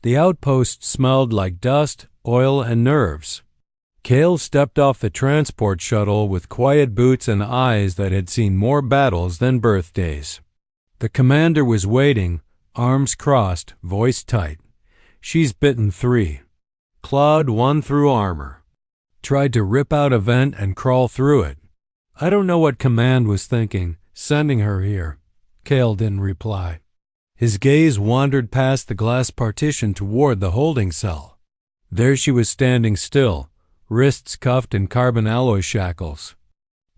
The outpost smelled like dust, oil, and nerves. Kale stepped off the transport shuttle with quiet boots and eyes that had seen more battles than birthdays. The commander was waiting, arms crossed, voice tight. She's bitten 3. Clawed 1 through armor. Tried to rip out a vent and crawl through it. I don't know what command was thinking, sending her here. Kale didn't reply. His gaze wandered past the glass partition toward the holding cell. There she was standing still, wrists cuffed in carbon alloy shackles.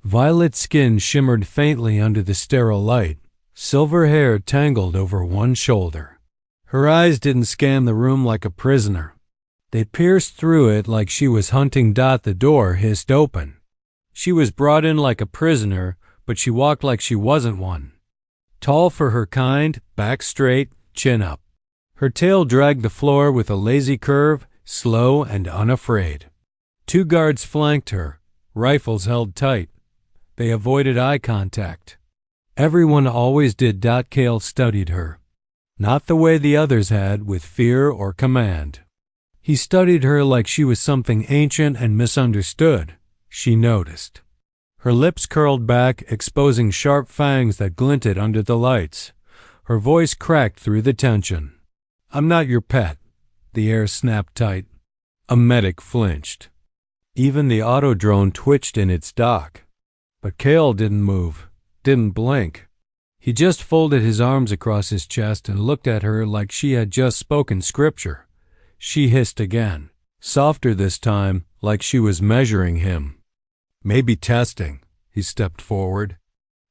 Violet skin shimmered faintly under the sterile light, silver hair tangled over one shoulder. Her eyes didn't scan the room like a prisoner. They pierced through it like she was hunting. The door hissed open. She was brought in like a prisoner, but she walked like she wasn't one. Tall for her kind, back straight, chin up. Her tail dragged the floor with a lazy curve, slow and unafraid. 2 guards flanked her, rifles held tight. They avoided eye contact. Everyone always did. Kale studied her. Not the way the others had, with fear or command. He studied her like she was something ancient and misunderstood. She noticed. Her lips curled back, exposing sharp fangs that glinted under the lights. Her voice cracked through the tension. "I'm not your pet." The air snapped tight. A medic flinched. Even the autodrone twitched in its dock. But Kale didn't move, didn't blink. He just folded his arms across his chest and looked at her like she had just spoken scripture. She hissed again, softer this time, like she was measuring him. "Maybe testing." He stepped forward.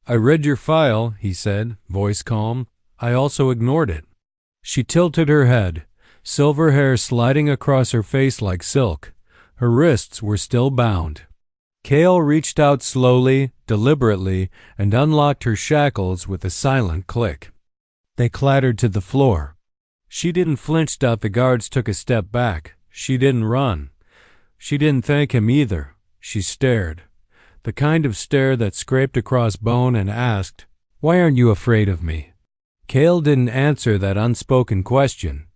"I read your file," he said, voice calm. "I also ignored it." She tilted her head, silver hair sliding across her face like silk. Her wrists were still bound. Kale reached out slowly, deliberately, and unlocked her shackles with a silent click. They clattered to the floor. She didn't flinch. The guards took a step back. She didn't run. She didn't thank him either. She stared. The kind of stare that scraped across bone and asked, "Why aren't you afraid of me?" Kale didn't answer that unspoken question.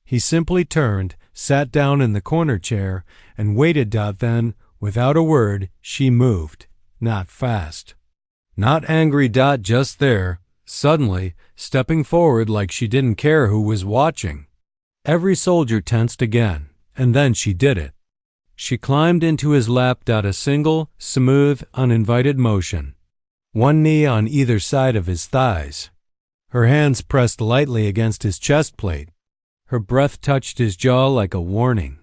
He simply turned, sat down in the corner chair, and waited. Then, without a word, she moved. Not fast. Not angry. Just there, suddenly, stepping forward like she didn't care who was watching. Every soldier tensed again, and then she did it. She climbed into his lap. A single, smooth, uninvited motion. One knee on either side of his thighs. Her hands pressed lightly against his chest plate. Her breath touched his jaw like a warning.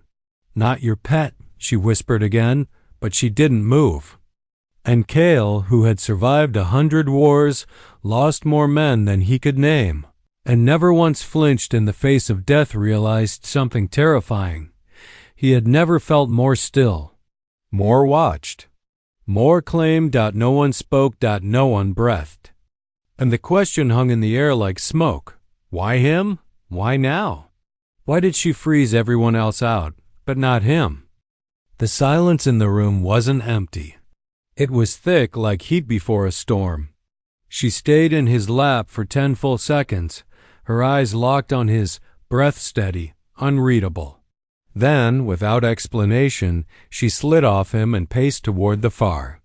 "Not your pet," she whispered again, but she didn't move. And Kale, who had survived 100 wars, lost more men than he could name, and never once flinched in the face of death, realized something terrifying. He had never felt more still, more watched, more claimed. No one spoke. No one breathed. And the question hung in the air like smoke. Why him? Why now? Why did she freeze everyone else out, but not him? The silence in the room wasn't empty. It was thick like heat before a storm. She stayed in his lap for 10 full seconds, her eyes locked on his, breath steady, unreadable. Then, without explanation, she slid off him and paced toward the far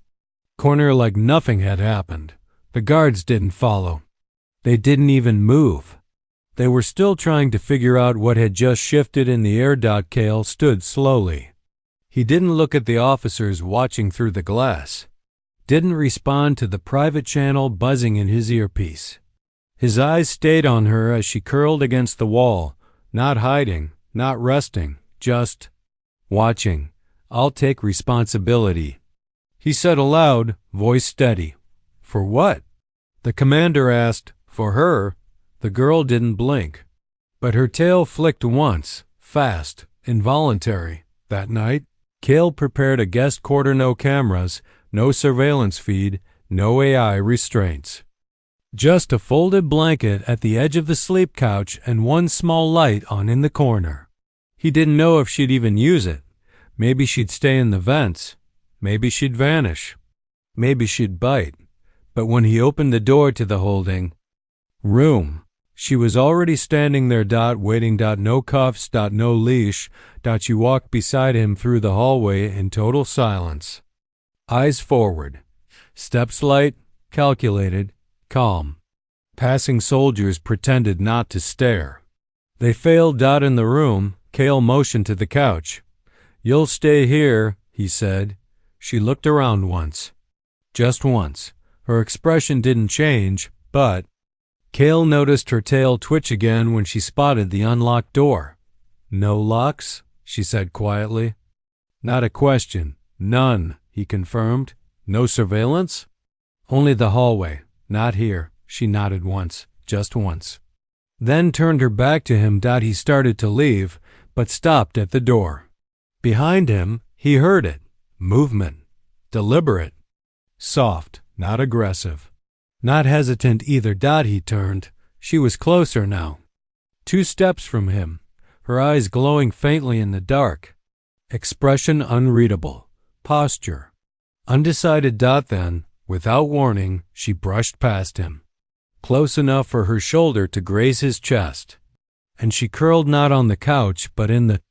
corner like nothing had happened. The guards didn't follow. They didn't even move. They were still trying to figure out what had just shifted in the air. Kale stood slowly. He didn't look at the officers watching through the glass. Didn't respond to the private channel buzzing in his earpiece. His eyes stayed on her as she curled against the wall, not hiding, not resting, just watching. "I'll take responsibility," he said aloud, voice steady. "For what?" The commander asked. "For her." The girl didn't blink, but her tail flicked once, fast, involuntary. That night, Kale prepared a guest quarter. No cameras, no surveillance feed, no AI restraints. Just a folded blanket at the edge of the sleep couch and one small light on in the corner. He didn't know if she'd even use it. Maybe she'd stay in the vents. Maybe she'd vanish. Maybe she'd bite. But when he opened the door to the holding room, She was already standing there, waiting, no cuffs, no leash. She walked beside him through the hallway in total silence. Eyes forward. Steps light, calculated, calm. Passing soldiers pretended not to stare. They failed. In the room, Kale motioned to the couch. "You'll stay here," he said. She looked around once. Just once. Her expression didn't change, but Kale noticed her tail twitch again when she spotted the unlocked door. "No locks?" she said quietly. "Not a question. None," he confirmed. "No surveillance?" "Only the hallway. Not here." She nodded once, just once. Then turned her back to him. He started to leave, but stopped at the door. Behind him, he heard it. Movement. Deliberate. Soft, not aggressive. Not hesitant either. He turned. She was closer now. 2 steps from him, her eyes glowing faintly in the dark. Expression unreadable. Posture undecided. Then, without warning, she brushed past him. Close enough for her shoulder to graze his chest. And she curled not on the couch, but in the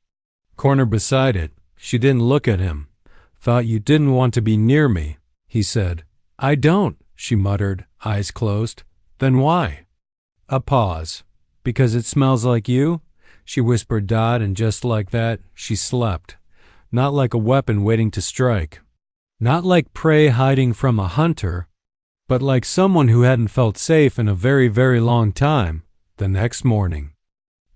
corner beside it. She didn't look at him. "Thought you didn't want to be near me," he said. "I don't," she muttered, eyes closed. "Then why?" A pause. "Because it smells like you?" she whispered. And just like that, she slept. Not like a weapon waiting to strike. Not like prey hiding from a hunter, but like someone who hadn't felt safe in a very, very long time. The next morning,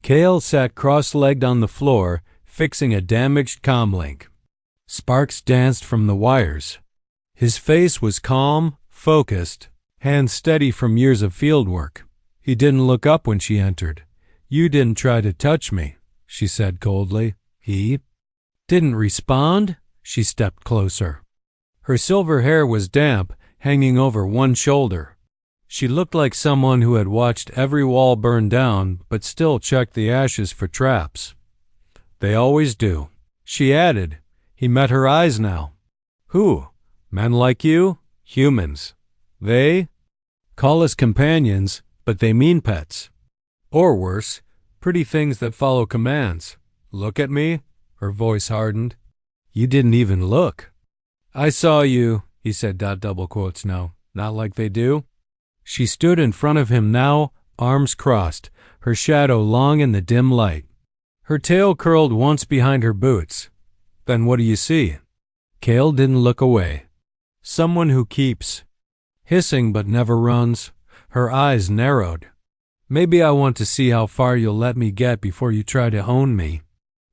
Kale sat cross-legged on the floor, fixing a damaged comlink. Sparks danced from the wires. His face was calm, focused, hands steady from years of fieldwork. He didn't look up when she entered. "You didn't try to touch me," she said coldly. He didn't respond. She stepped closer. Her silver hair was damp, hanging over one shoulder. She looked like someone who had watched every wall burn down but still checked the ashes for traps. "They always do," she added. He met her eyes now. "Who? Men like you? Humans. They call us companions, but they mean pets. Or worse, pretty things that follow commands. Look at me." Her voice hardened. "You didn't even look." "I saw you," he said. Double quotes. "No, not like they do." She stood in front of him now, arms crossed, her shadow long in the dim light. Her tail curled once behind her boots. "Then what do you see?" Kale didn't look away. "Someone who keeps hissing but never runs." Her eyes narrowed. "Maybe I want to see how far you'll let me get before you try to own me."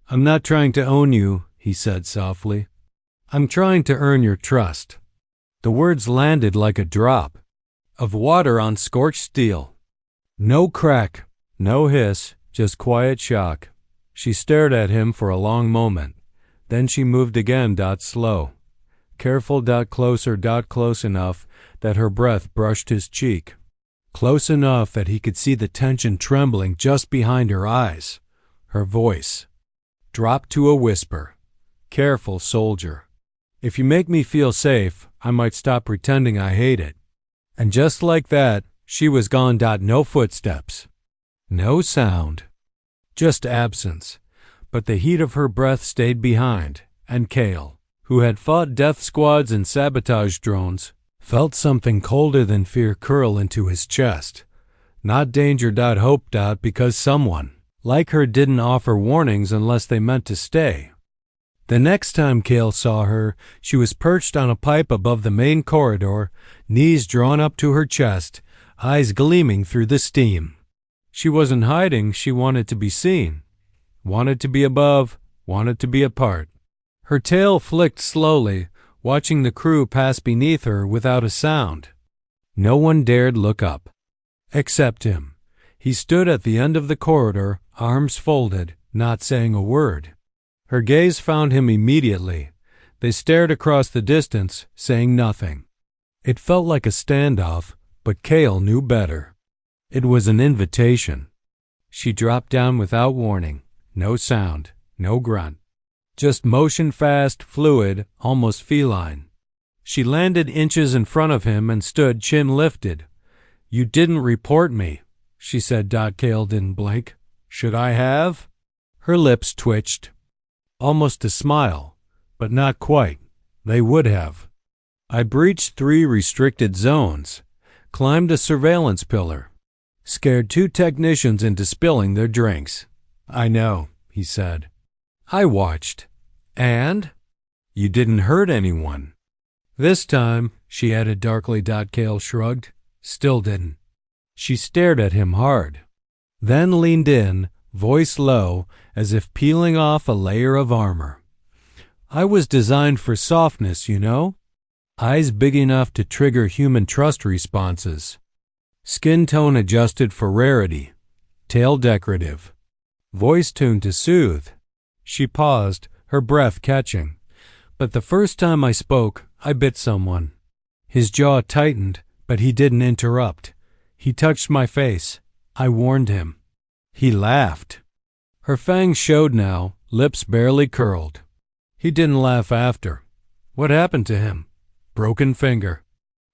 "I'm not trying to own you," he said softly. "I'm trying to earn your trust." The words landed like a drop of water on scorched steel. No crack, no hiss, just quiet shock. She stared at him for a long moment. Then she moved again. Slow. Careful. Closer. Close enough that her breath brushed his cheek. Close enough that he could see the tension trembling just behind her eyes. Her voice dropped to a whisper. "Careful, soldier. If you make me feel safe, I might stop pretending I hate it." And just like that, she was gone. No footsteps. No sound. Just absence. But the heat of her breath stayed behind, and Kale, who had fought death squads and sabotage drones, felt something colder than fear curl into his chest. Not danger. Hope. Because someone like her didn't offer warnings unless they meant to stay. The next time Kale saw her, she was perched on a pipe above the main corridor, knees drawn up to her chest, eyes gleaming through the steam. She wasn't hiding. She wanted to be seen. Wanted to be above, wanted to be a part. Her tail flicked slowly, watching the crew pass beneath her without a sound. No one dared look up. Except him. He stood at the end of the corridor, arms folded, not saying a word. Her gaze found him immediately. They stared across the distance, saying nothing. It felt like a standoff, but Kale knew better. It was an invitation. She dropped down without warning. No sound, no grunt. Just motion fast, fluid, almost feline. She landed inches in front of him and stood chin lifted. "You didn't report me." she said. Kale didn't blink. Should I have? Her lips twitched. Almost a smile, but not quite. They would have. I breached 3 restricted zones, climbed a surveillance pillar, scared 2 technicians into spilling their drinks. I know, he said. I watched. And? You didn't hurt anyone. This time, she added darkly. Kale shrugged. Still didn't. She stared at him hard, then leaned in, voice low, as if peeling off a layer of armor. I was designed for softness, you know? Eyes big enough to trigger human trust responses. Skin tone adjusted for rarity. Tail decorative. Voice tuned to soothe. She paused, her breath catching. But the first time I spoke, I bit someone. His jaw tightened, but he didn't interrupt. He touched my face. I warned him. He laughed. Her fangs showed now, lips barely curled. He didn't laugh after. What happened to him? Broken finger.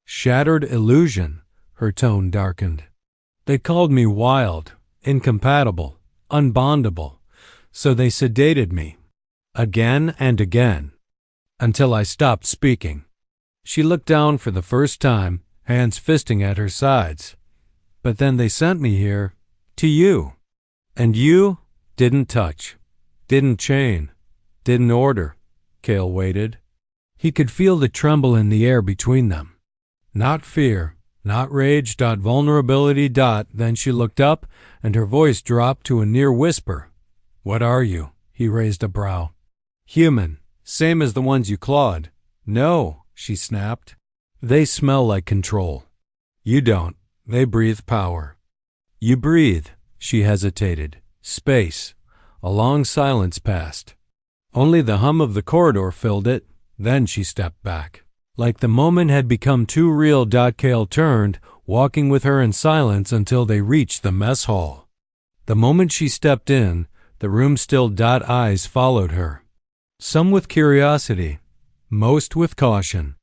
Shattered illusion. Her tone darkened. They called me wild, incompatible, unbondable, so they sedated me. Again and again. Until I stopped speaking. She looked down for the first time, hands fisting at her sides. But then they sent me here, to you. And you didn't touch, didn't chain, didn't order. Kale waited. He could feel the tremble in the air between them. Not fear, not rage. Vulnerability. Then she looked up, and her voice dropped to a near whisper. What are you? He raised a brow. Human, same as the ones you clawed. No, she snapped. They smell like control. You don't. They breathe power. You breathe. She hesitated. Space. A long silence passed. Only the hum of the corridor filled it. Then she stepped back. Like the moment had become too real. Kale turned, walking with her in silence until they reached the mess hall. The moment she stepped in, the room stilled. Eyes followed her. Some with curiosity, most with caution.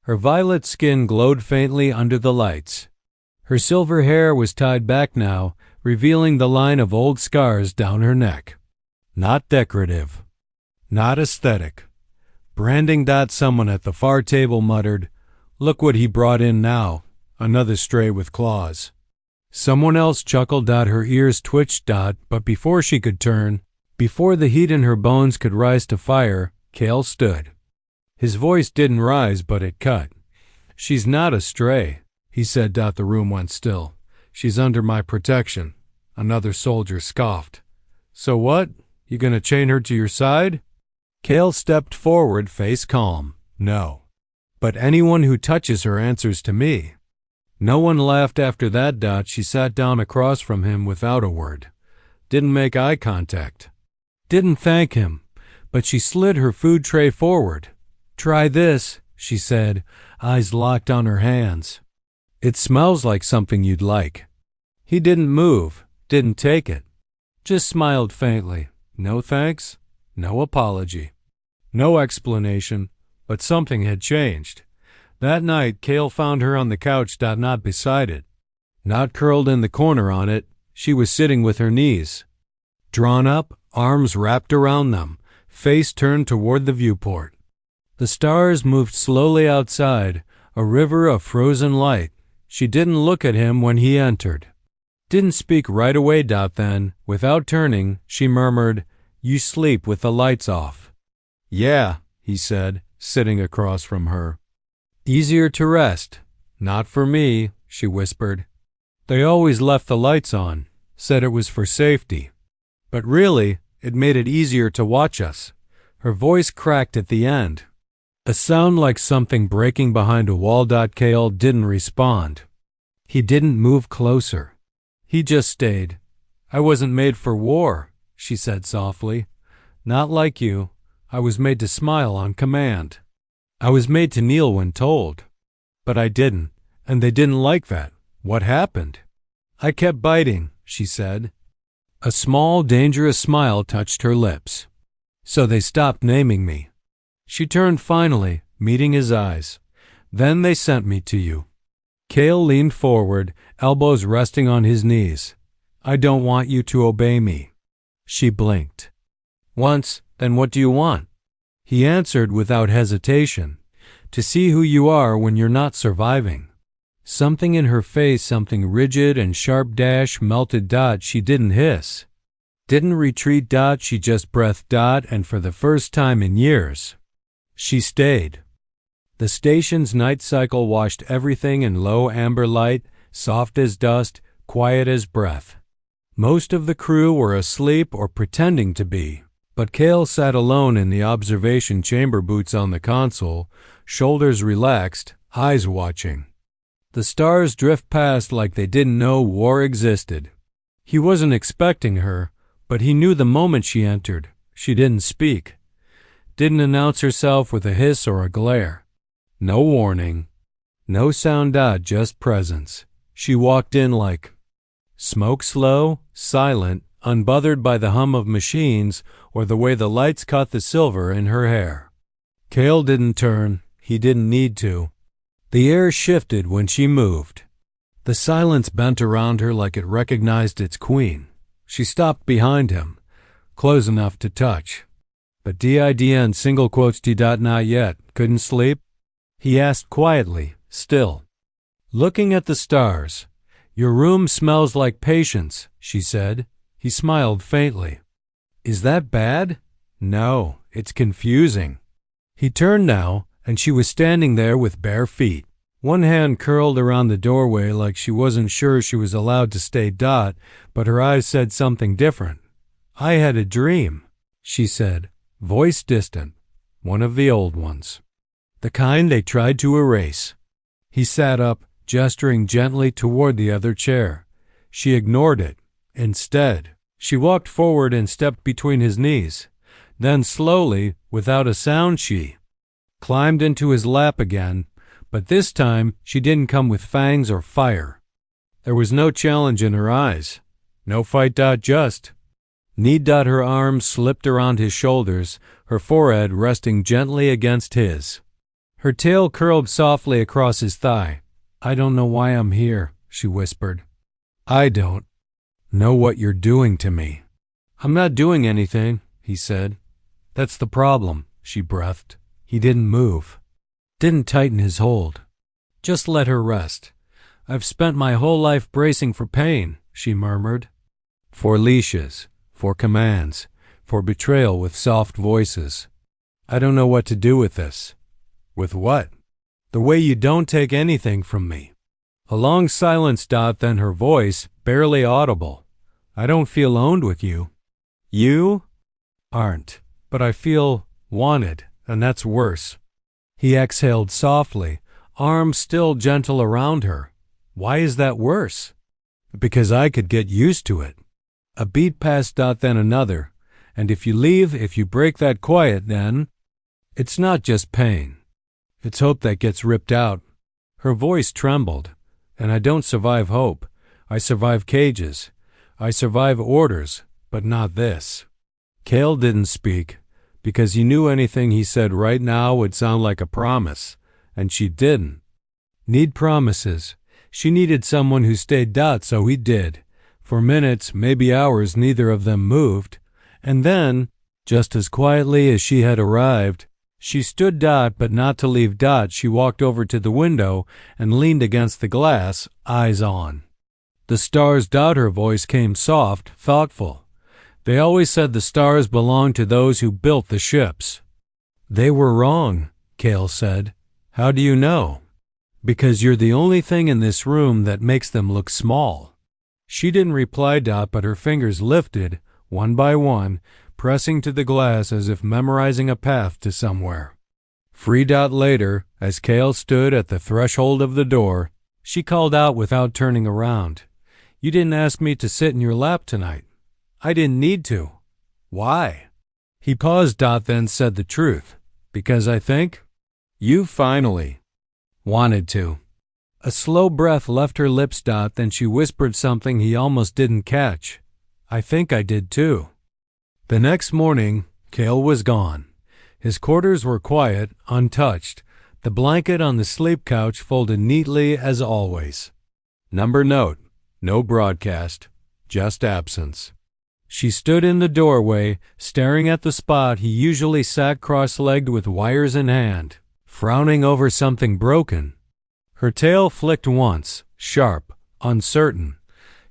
Her violet skin glowed faintly under the lights. Her silver hair was tied back now, revealing the line of old scars down her neck. Not decorative. Not aesthetic. Branding. Someone at the far table muttered, Look what he brought in now, another stray with claws. Someone else chuckled. Her ears twitched. But before she could turn, before the heat in her bones could rise to fire, Kale stood. His voice didn't rise, but it cut. She's not a stray, he said. The room went still. She's under my protection. Another soldier scoffed. So what? You gonna chain her to your side? Kale stepped forward, face calm. No. But anyone who touches her answers to me. No one laughed after that. She sat down across from him without a word. Didn't make eye contact. Didn't thank him, but she slid her food tray forward. Try this, she said, eyes locked on her hands. It smells like something you'd like. He didn't move, didn't take it. Just smiled faintly. No thanks, no apology. No explanation, but something had changed. That night, Kale found her on the couch. Not beside it. Not curled in the corner on it. She was sitting with her knees drawn up, arms wrapped around them, face turned toward the viewport. The stars moved slowly outside, a river of frozen light. She didn't look at him when he entered. Didn't speak right away. Then, without turning, she murmured, You sleep with the lights off. Yeah, he said, sitting across from her. Easier to rest. Not for me, she whispered. They always left the lights on, said it was for safety. But really, it made it easier to watch us. Her voice cracked at the end. A sound like something breaking behind a wall. Kale didn't respond. He didn't move closer. He just stayed. I wasn't made for war, she said softly. Not like you. I was made to smile on command. I was made to kneel when told. But I didn't, and they didn't like that. What happened? I kept biting, she said. A small, dangerous smile touched her lips. So they stopped naming me. She turned finally, meeting his eyes. Then they sent me to you. Kale leaned forward, elbows resting on his knees. I don't want you to obey me. She blinked. Once, then what do you want? He answered without hesitation. To see who you are when you're not surviving. Something in her face, something rigid and sharp dash melted. She didn't hiss. Didn't retreat. She just breathed. And for the first time in years, she stayed. The station's night cycle washed everything in low amber light, soft as dust, quiet as breath. Most of the crew were asleep or pretending to be, but Kale sat alone in the observation chamber, boots on the console, shoulders relaxed, eyes watching. The stars drift past like they didn't know war existed. He wasn't expecting her, but he knew the moment she entered. She didn't speak, didn't announce herself with a hiss or a glare. No warning, no sound. Just presence. She walked in like smoke, slow, silent, unbothered by the hum of machines or the way the lights caught the silver in her hair. Kale didn't turn. He didn't need to. The air shifted when she moved. The silence bent around her like it recognized its queen. She stopped behind him, close enough to touch. But DIDN single quotes T. Not yet. Couldn't sleep? He asked quietly, still. Looking at the stars. Your room smells like patience, she said. He smiled faintly. Is that bad? No, it's confusing. He turned now, and she was standing there with bare feet. One hand curled around the doorway like she wasn't sure she was allowed to stay. But her eyes said something different. I had a dream, she said, voice distant, one of the old ones. The kind they tried to erase. He sat up, gesturing gently toward the other chair. She ignored it. Instead, she walked forward and stepped between his knees. Then slowly, without a sound, she climbed into his lap again, but this time she didn't come with fangs or fire. There was no challenge in her eyes. No fight. Just need. Her arms slipped around his shoulders, her forehead resting gently against his. Her tail curled softly across his thigh. I don't know why I'm here, she whispered. I don't know what you're doing to me. I'm not doing anything, he said. That's the problem, she breathed. He didn't move, didn't tighten his hold. Just let her rest. I've spent my whole life bracing for pain, she murmured. For leashes, for commands, for betrayal with soft voices. I don't know what to do with this. With what? The way you don't take anything from me. A long silence. Then her voice, barely audible. I don't feel owned with you. You aren't, but I feel wanted, and that's worse. He exhaled softly, arms still gentle around her. Why is that worse? Because I could get used to it. A beat passed. Then another. And if you leave, if you break that quiet, then it's not just pain. It's hope that gets ripped out. Her voice trembled. And I don't survive hope. I survive cages. I survive orders, but not this. Kale didn't speak, because he knew anything he said right now would sound like a promise, and she didn't need promises. She needed someone who stayed. So he did. For minutes, maybe hours, neither of them moved. And then, just as quietly as she had arrived, she stood. But not to leave. She walked over to the window and leaned against the glass, eyes on the stars. Her voice came soft, thoughtful. They always said the stars belonged to those who built the ships. They were wrong, Kale said. How do you know? Because you're the only thing in this room that makes them look small. She didn't reply. But her fingers lifted, one by one, pressing to the glass as if memorizing a path to somewhere. Free. Later, as Kale stood at the threshold of the door, she called out without turning around. You didn't ask me to sit in your lap tonight. I didn't need to. Why? He paused. Then said the truth. Because I think you finally wanted to. A slow breath left her lips. Then she whispered something he almost didn't catch. I think I did too. The next morning, Kale was gone. His quarters were quiet, untouched, The blanket on the sleep couch folded neatly as always. Number note, no broadcast, just absence. She stood in the doorway, staring at the spot he usually sat cross-legged with wires in hand, frowning over something broken. Her tail flicked once, sharp, uncertain.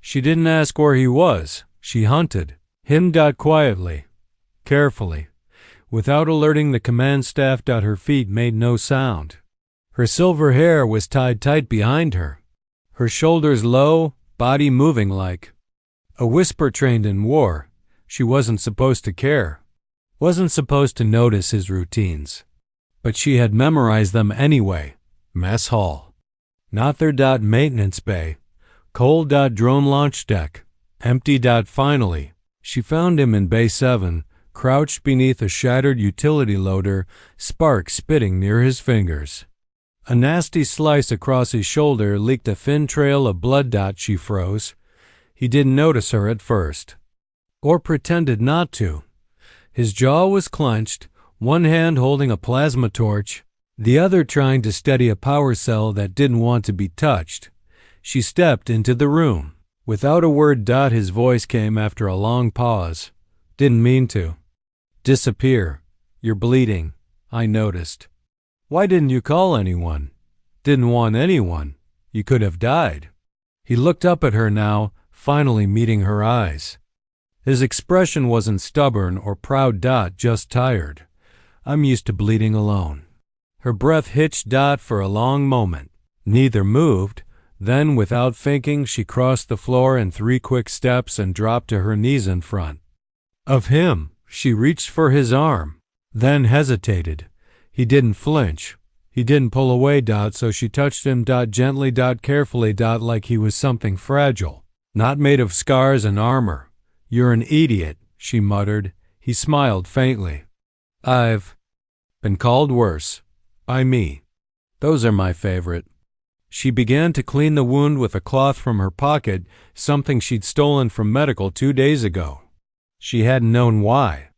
She didn't ask where he was. She hunted him quietly, carefully. Without alerting the command staff. Her feet made no sound. Her silver hair was tied tight behind her, her shoulders low, body moving like a whisper trained in war. She wasn't supposed to care, wasn't supposed to notice his routines. But she had memorized them anyway. Mess hall. Not their maintenance bay. Cold drone launch deck. Empty. Finally, she found him in Bay 7, crouched beneath a shattered utility loader, sparks spitting near his fingers. A nasty slice across his shoulder leaked a thin trail of blood. She froze. He didn't notice her at first, or pretended not to. His jaw was clenched, one hand holding a plasma torch, the other trying to steady a power cell that didn't want to be touched. She stepped into the room. Without a word. His voice came after a long pause. Didn't mean to. Disappear. You're bleeding. I noticed. Why didn't you call anyone? Didn't want anyone. You could have died. He looked up at her now, finally meeting her eyes. His expression wasn't stubborn or proud. Just tired. I'm used to bleeding alone. Her breath hitched. For a long moment. Neither moved. Then, without thinking, she crossed the floor in 3 quick steps and dropped to her knees in front of him. She reached for his arm, then hesitated. He didn't flinch. He didn't pull away. So she touched him. Gently. Carefully. Like he was something fragile, not made of scars and armor. You're an idiot, she muttered. He smiled faintly. I've been called worse. By me. Those are my favorite. She began to clean the wound with a cloth from her pocket, something she'd stolen from medical 2 days ago. She hadn't known why.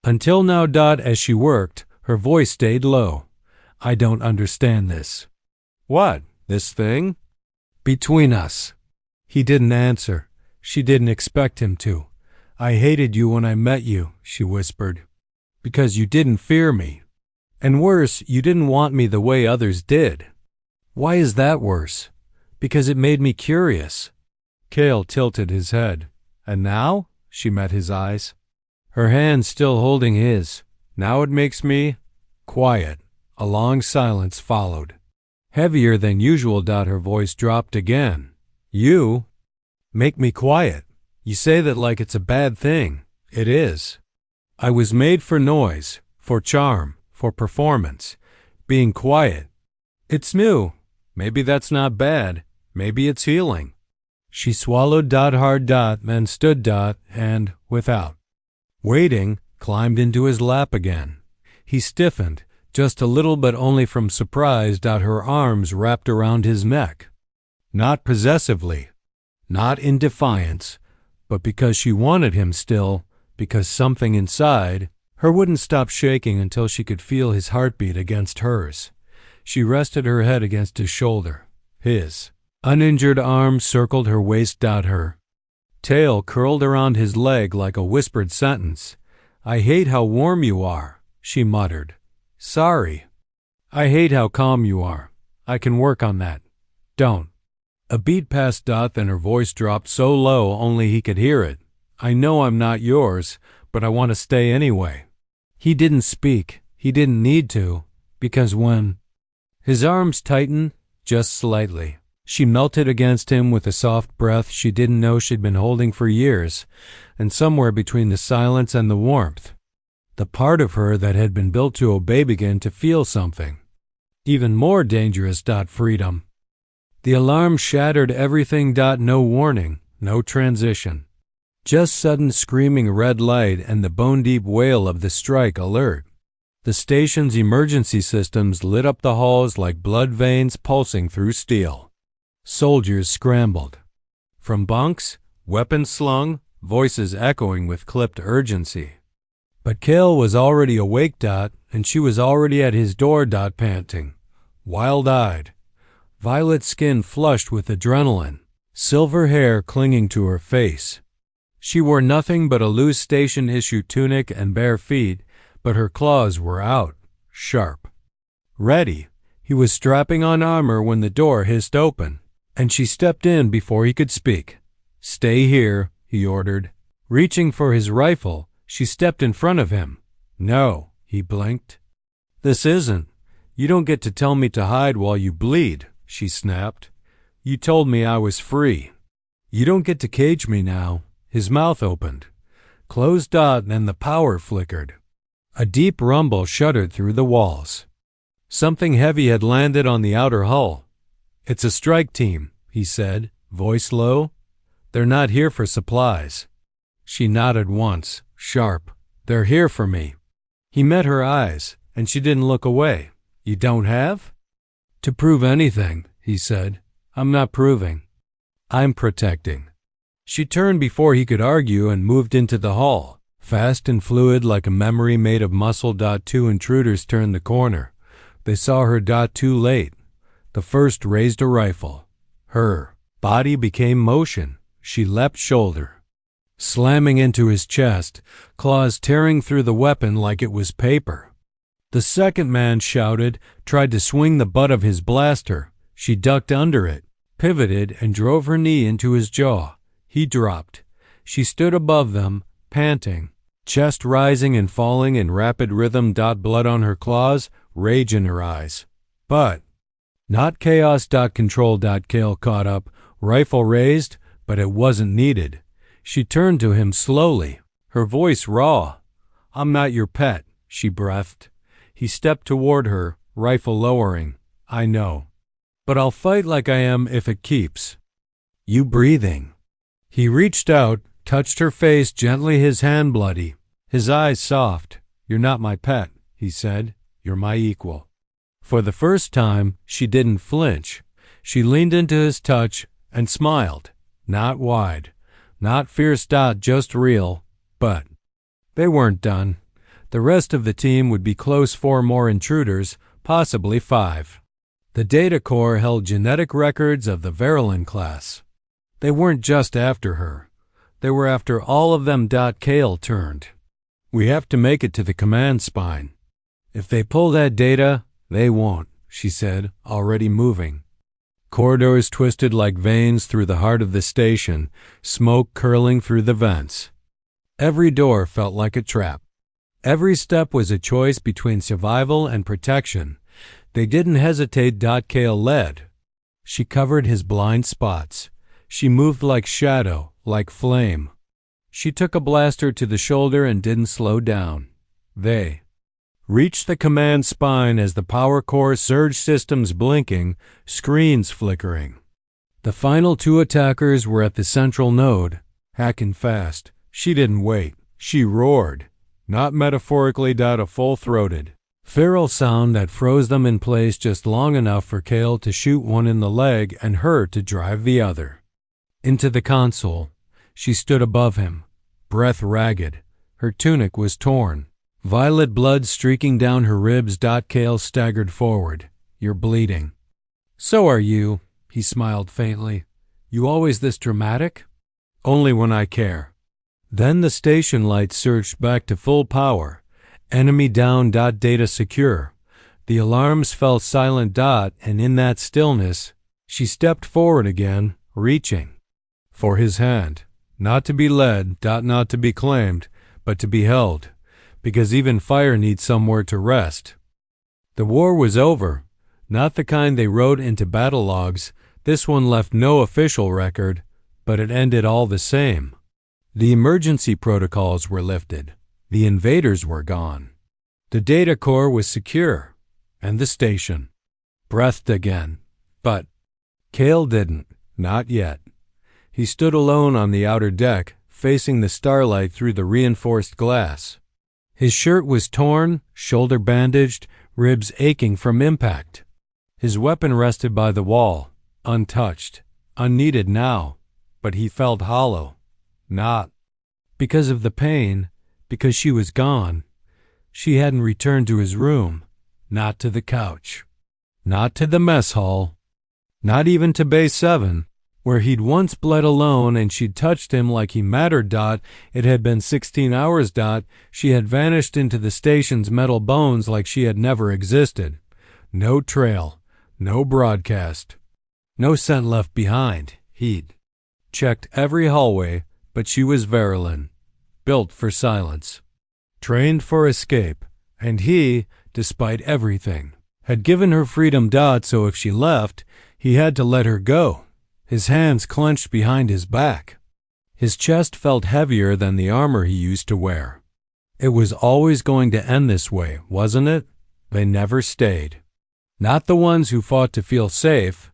Until now. As she worked, her voice stayed low. I don't understand this. What? This thing? Between us. He didn't answer. She didn't expect him to. I hated you when I met you, she whispered. Because you didn't fear me. And worse, you didn't want me the way others did. Why is that worse? Because it made me curious. Kale tilted his head. And now? She met his eyes. Her hand still holding his. Now it makes me quiet. A long silence followed. Heavier than usual. Her voice dropped again. You make me quiet. You say that like it's a bad thing. It is. I was made for noise, for charm, for performance. Being quiet. It's new. Maybe that's not bad. Maybe it's healing. She swallowed. Hard. Then stood. And, without waiting, climbed into his lap again. He stiffened, just a little but only from surprise. Her arms wrapped around his neck. Not possessively, not in defiance, but because she wanted him still, because something inside her wouldn't stop shaking until she could feel his heartbeat against hers. She rested her head against his shoulder. His uninjured arm circled her waist. Her tail curled around his leg like a whispered sentence. I hate how warm you are, she muttered. Sorry. I hate how calm you are. I can work on that. Don't. A beat passed. Then her voice dropped so low only he could hear it. I know I'm not yours, but I want to stay anyway. He didn't speak. He didn't need to, because when his arms tightened, just slightly, she melted against him with a soft breath she didn't know she'd been holding for years, and somewhere between the silence and the warmth, the part of her that had been built to obey began to feel something even more dangerous. Freedom. The alarm shattered everything. No warning, no transition. Just sudden screaming red light and the bone-deep wail of the strike alert. The station's emergency systems lit up the halls like blood veins pulsing through steel. Soldiers scrambled. From bunks, weapons slung, voices echoing with clipped urgency. But Kale was already awake. And she was already at his door. Panting. wild-eyed, violet skin flushed with adrenaline, silver hair clinging to her face. She wore nothing but a loose station-issue tunic and bare feet, but her claws were out, sharp. Ready, he was strapping on armor when the door hissed open, and she stepped in before he could speak. "Stay here," he ordered. Reaching for his rifle, she stepped in front of him. "No," he blinked. "This isn't. You don't get to tell me to hide while you bleed," she snapped. "You told me I was free. You don't get to cage me now." His mouth opened, closed and the power flickered. A deep rumble shuddered through the walls. Something heavy had landed on the outer hull. "It's a strike team," he said, voice low. "They're not here for supplies." She nodded once, sharp. "They're here for me." He met her eyes, and she didn't look away. "You don't have?" "To prove anything," he said. "I'm not proving. I'm protecting." She turned before he could argue and moved into the hall, fast and fluid like a memory made of muscle. Two intruders turned the corner. They saw her. Too late. The first raised a rifle. Her body became motion. She leapt shoulder, slamming into his chest, claws tearing through the weapon like it was paper. The second man shouted, tried to swing the butt of his blaster. She ducked under it, pivoted, and drove her knee into his jaw. He dropped. She stood above them, panting, chest rising and falling in rapid rhythm. Blood on her claws, rage in her eyes. But not chaos. Control. Kale caught up, rifle raised, but it wasn't needed. She turned to him slowly, her voice raw. "I'm not your pet," she breathed. He stepped toward her, rifle lowering. "I know. But I'll fight like I am if it keeps you breathing." He reached out, touched her face gently, his hand bloody, his eyes soft. "You're not my pet," he said. "You're my equal." For the first time, she didn't flinch. She leaned into his touch and smiled. Not wide, not fierce. Just real. But they weren't done. The rest of the team would be close. 4 more intruders, possibly 5. The data core held genetic records of the verran class. They weren't just after her. They were after all of them. Kale turned. "We have to make it to the command spine. If they pull that data, they won't," she said, already moving. Corridors twisted like veins through the heart of the station, smoke curling through the vents. Every door felt like a trap. Every step was a choice between survival and protection. They didn't hesitate. Kale led. She covered his blind spots. She moved like shadow, like flame. She took a blaster to the shoulder and didn't slow down. They reached the command spine as the power core surged, systems blinking, screens flickering. The final 2 attackers were at the central node, hacking fast. She didn't wait. She roared, not metaphorically. A full-throated, feral sound that froze them in place just long enough for Kale to shoot one in the leg and her to drive the other into the console. She stood above him, breath ragged. Her tunic was torn, violet blood streaking down her ribs. Kale staggered forward. "You're bleeding." "So are you," he smiled faintly. "You always this dramatic?" "Only when I care." Then the station lights surged back to full power. Enemy down. Data secure. The alarms fell silent. And in that stillness, she stepped forward again, reaching for his hand. Not to be led. Not to be claimed, but to be held. Because even fire needs somewhere to rest. The war was over. Not the kind they wrote into battle logs. This one left no official record, but it ended all the same. The emergency protocols were lifted. The invaders were gone. The data core was secure, and the station breathed again. But Kale didn't, not yet. He stood alone on the outer deck, facing the starlight through the reinforced glass. His shirt was torn, shoulder bandaged, ribs aching from impact. His weapon rested by the wall, untouched, unneeded now, but he felt hollow. Not because of the pain, because she was gone. She hadn't returned to his room, not to the couch. Not to the mess hall. Not even to Bay 7, where he'd once bled alone and she'd touched him like he mattered. It had been 16 hours. She had vanished into the station's metal bones like she had never existed. No trail, no broadcast, no scent left behind. He'd checked every hallway, but she was verran, built for silence, trained for escape, and he, despite everything, had given her freedom. So if she left, he had to let her go. His hands clenched behind his back. His chest felt heavier than the armor he used to wear. It was always going to end this way, wasn't it? They never stayed. Not the ones who fought to feel safe.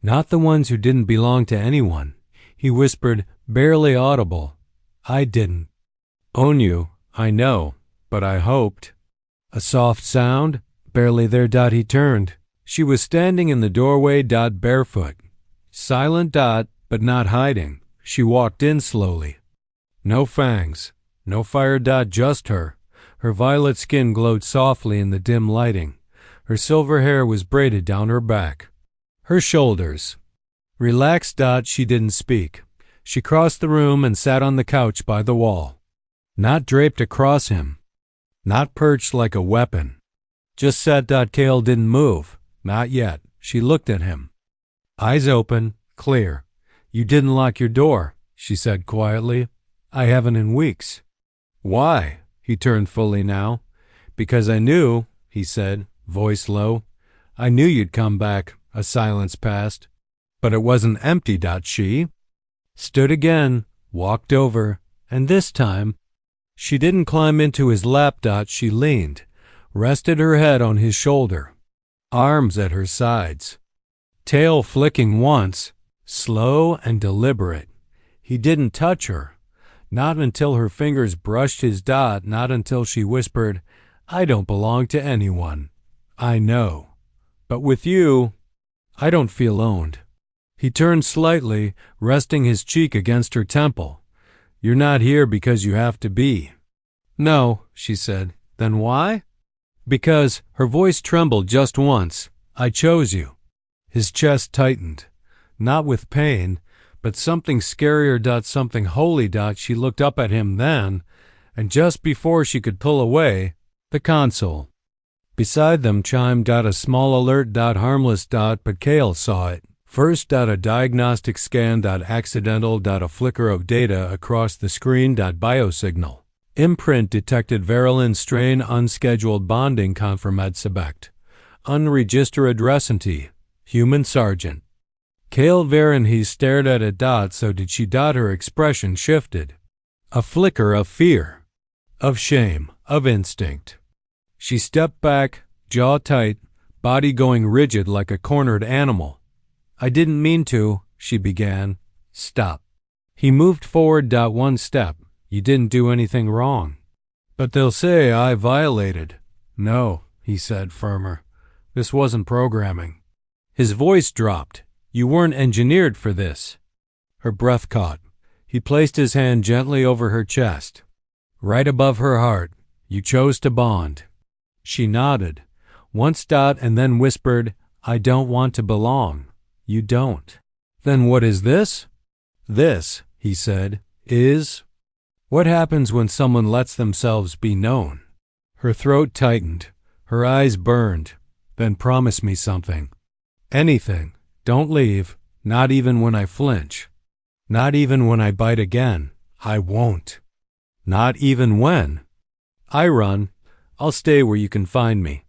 Not the ones who didn't belong to anyone. He whispered, barely audible, I didn't own you, I know, but I hoped. A soft sound, barely there. He turned. She was standing in the doorway. Barefoot. Silent. But not hiding. She walked in slowly. No fangs. No fire. Just her. Her violet skin glowed softly in the dim lighting. Her silver hair was braided down her back. Her shoulders relaxed. She didn't speak. She crossed the room and sat on the couch by the wall. Not draped across him. Not perched like a weapon. Just sat. Kale didn't move. Not yet. She looked at him. Eyes open, clear. You didn't lock your door, she said quietly. I haven't in weeks. Why? He turned fully now. Because I knew, he said, voice low. I knew you'd come back. A silence passed. But it wasn't empty. She stood again, walked over, and this time, she didn't climb into his lap. She leaned, rested her head on his shoulder, arms at her sides, tail flicking once, slow and deliberate. He didn't touch her, not until her fingers brushed his. Not until she whispered, I don't belong to anyone. I know. But with you, I don't feel owned. He turned slightly, resting his cheek against her temple. You're not here because you have to be. No, she said. Then why? Because, her voice trembled just once, I chose you. His chest tightened, not with pain, but something scarier. Something holy. She looked up at him then, and just before she could pull away, the console beside them chimed. A small alert. Harmless. But Kale saw it. First. A diagnostic scan. Accidental. A flicker of data across the screen. Biosignal. Imprint detected verran strain. Unscheduled bonding confirmed subject. Unregistered recentee. Human sergeant. Kale verran. He stared at it. So did she. Her expression shifted. A flicker of fear. Of shame. Of instinct. She stepped back, jaw tight, body going rigid like a cornered animal. I didn't mean to, she began. Stop. He moved forward. One step. You didn't do anything wrong. But they'll say I violated. No, he said, firmer. This wasn't programming. His voice dropped. You weren't engineered for this. Her breath caught. He placed his hand gently over her chest, right above her heart. You chose to bond. She nodded, once. And then whispered, I don't want to belong. You don't. Then what is this? This, he said, is what happens when someone lets themselves be known. Her throat tightened, her eyes burned. Then promise me something. Anything. Don't leave, not even when I flinch. Not even when I bite again. I won't. Not even when I run. I'll stay where you can find me.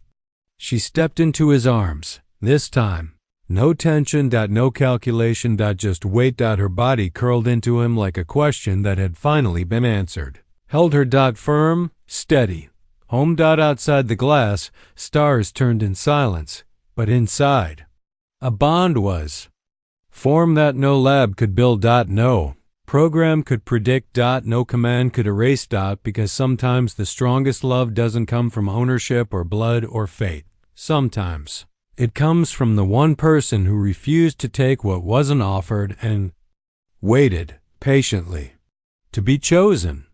She stepped into his arms, this time. No tension. No calculation. Just weight. Her body curled into him like a question that had finally been answered. Held her. Firm, steady. Home. Outside the glass, stars turned in silence. But inside, a bond was. Form that no lab could build. No program could predict. No command could erase. Because sometimes the strongest love doesn't come from ownership or blood or fate. Sometimes it comes from the one person who refused to take what wasn't offered and waited patiently to be chosen.